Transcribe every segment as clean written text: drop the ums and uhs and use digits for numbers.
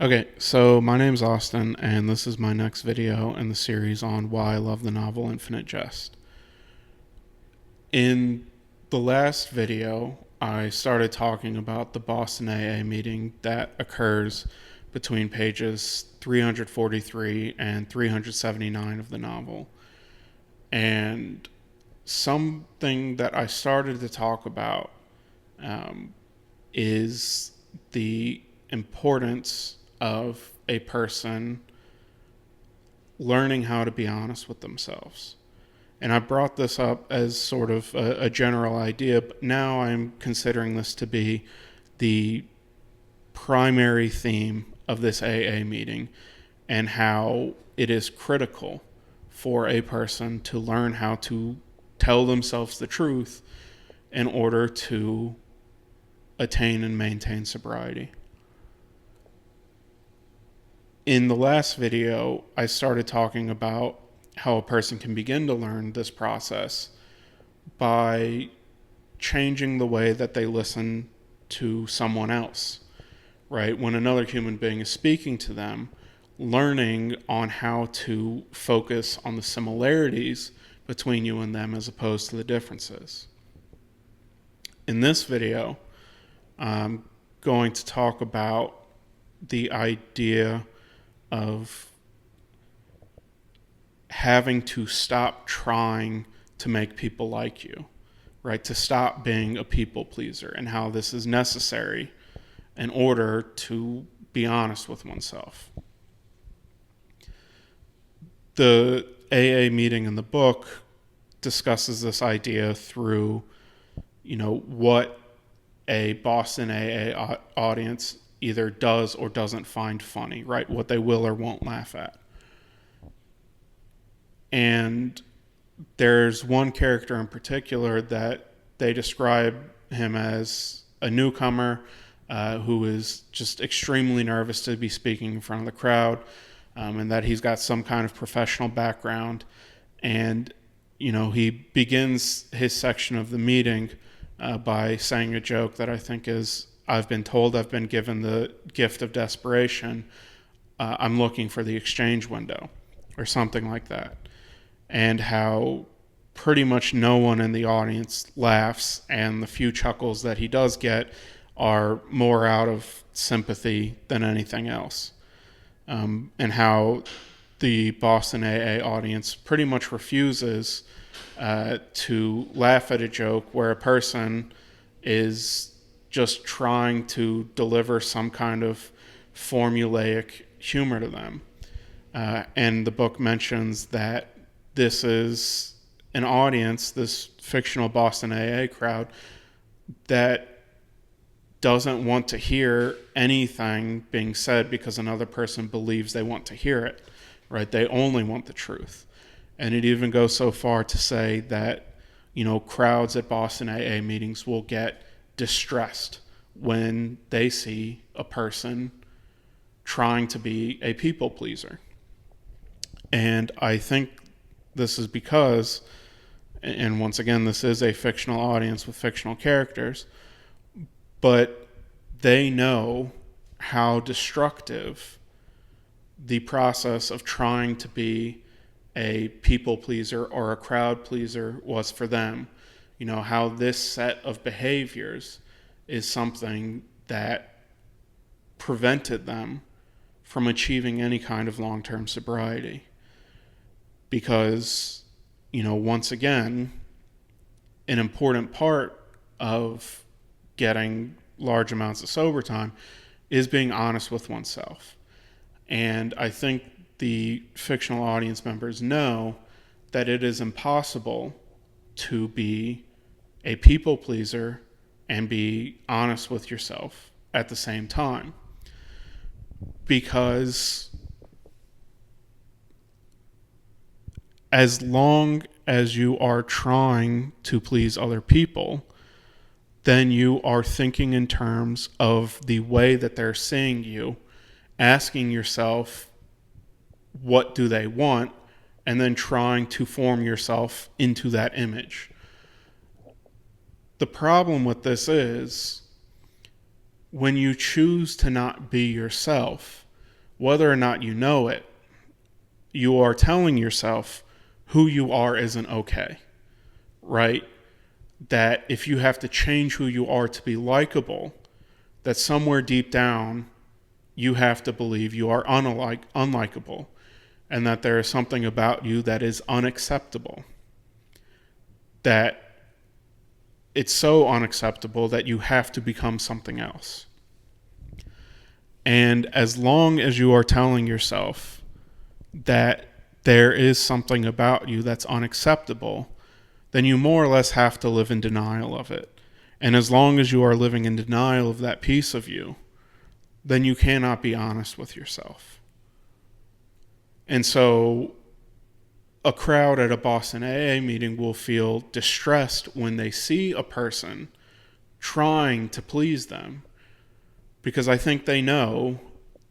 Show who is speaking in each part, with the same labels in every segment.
Speaker 1: Okay, so my name's Austin, and this is my next video in the series on why I love the novel Infinite Jest. In the last video, I started talking about the Boston AA meeting that occurs between pages 343 and 379 of the novel. And something that I started to talk about is the importance of a person learning how to be honest with themselves. And I brought this up as sort of a general idea, but now I'm considering this to be the primary theme of this AA meeting and how it is critical for a person to learn how to tell themselves the truth in order to attain and maintain sobriety. In the last video, I started talking about how a person can begin to learn this process by changing the way that they listen to someone else, right? When another human being is speaking to them, learning on how to focus on the similarities between you and them as opposed to the differences. In this video, I'm going to talk about the idea of having to stop trying to make people like you, right? To stop being a people pleaser and how this is necessary in order to be honest with oneself. The AA meeting in the book discusses this idea through, what a Boston AA audience either does or doesn't find funny, right? What they will or won't laugh at. And there's one character in particular that they describe him as a newcomer who is just extremely nervous to be speaking in front of the crowd, and that he's got some kind of professional background. And, he begins his section of the meeting by saying a joke that I think is, I've been told I've been given the gift of desperation. I'm looking for the exchange window, or something like that. And how pretty much no one in the audience laughs, and the few chuckles that he does get are more out of sympathy than anything else. And how the Boston AA audience pretty much refuses to laugh at a joke where a person is just trying to deliver some kind of formulaic humor to them. And the book mentions that this is an audience, this fictional Boston AA crowd, that doesn't want to hear anything being said because another person believes they want to hear it, right? They only want the truth. And it even goes so far to say that, crowds at Boston AA meetings will get distressed when they see a person trying to be a people pleaser. And I think this is because, and once again, this is a fictional audience with fictional characters, but they know how destructive the process of trying to be a people pleaser or a crowd pleaser was for them. How this set of behaviors is something that prevented them from achieving any kind of long-term sobriety. Because, once again, an important part of getting large amounts of sober time is being honest with oneself. And I think the fictional audience members know that it is impossible to be a people pleaser and be honest with yourself at the same time. Because as long as you are trying to please other people, then you are thinking in terms of the way that they're seeing you, asking yourself, what do they want? And then trying to form yourself into that image. The problem with this is when you choose to not be yourself, whether or not you know it, you are telling yourself who you are isn't okay, right? That if you have to change who you are to be likable, that somewhere deep down, you have to believe you are unlikable, and that there is something about you that is unacceptable. That it's so unacceptable that you have to become something else. And as long as you are telling yourself that there is something about you that's unacceptable, then you more or less have to live in denial of it. And as long as you are living in denial of that piece of you, then you cannot be honest with yourself. And so a crowd at a Boston AA meeting will feel distressed when they see a person trying to please them, because I think they know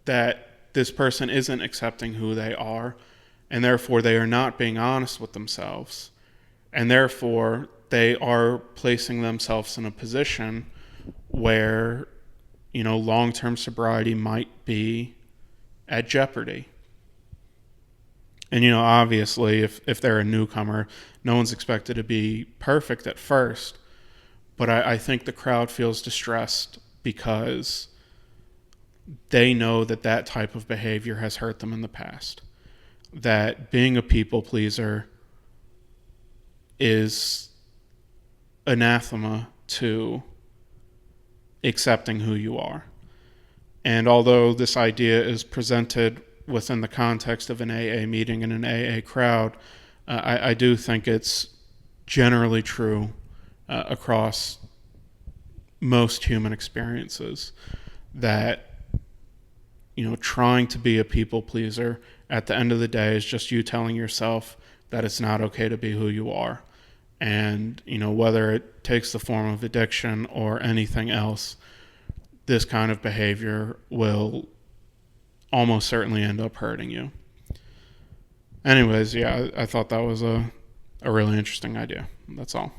Speaker 1: that this person isn't accepting who they are, and therefore they are not being honest with themselves, and therefore they are placing themselves in a position where, long-term sobriety might be at jeopardy. And, obviously, if they're a newcomer, no one's expected to be perfect at first. But I think the crowd feels distressed because they know that type of behavior has hurt them in the past. That being a people pleaser is anathema to accepting who you are. And although this idea is presented within the context of an AA meeting and an AA crowd, I do think it's generally true across most human experiences that, trying to be a people pleaser at the end of the day is just you telling yourself that it's not okay to be who you are. And, whether it takes the form of addiction or anything else, this kind of behavior will almost certainly end up hurting you. Anyways, yeah, I thought that was a really interesting idea. That's all.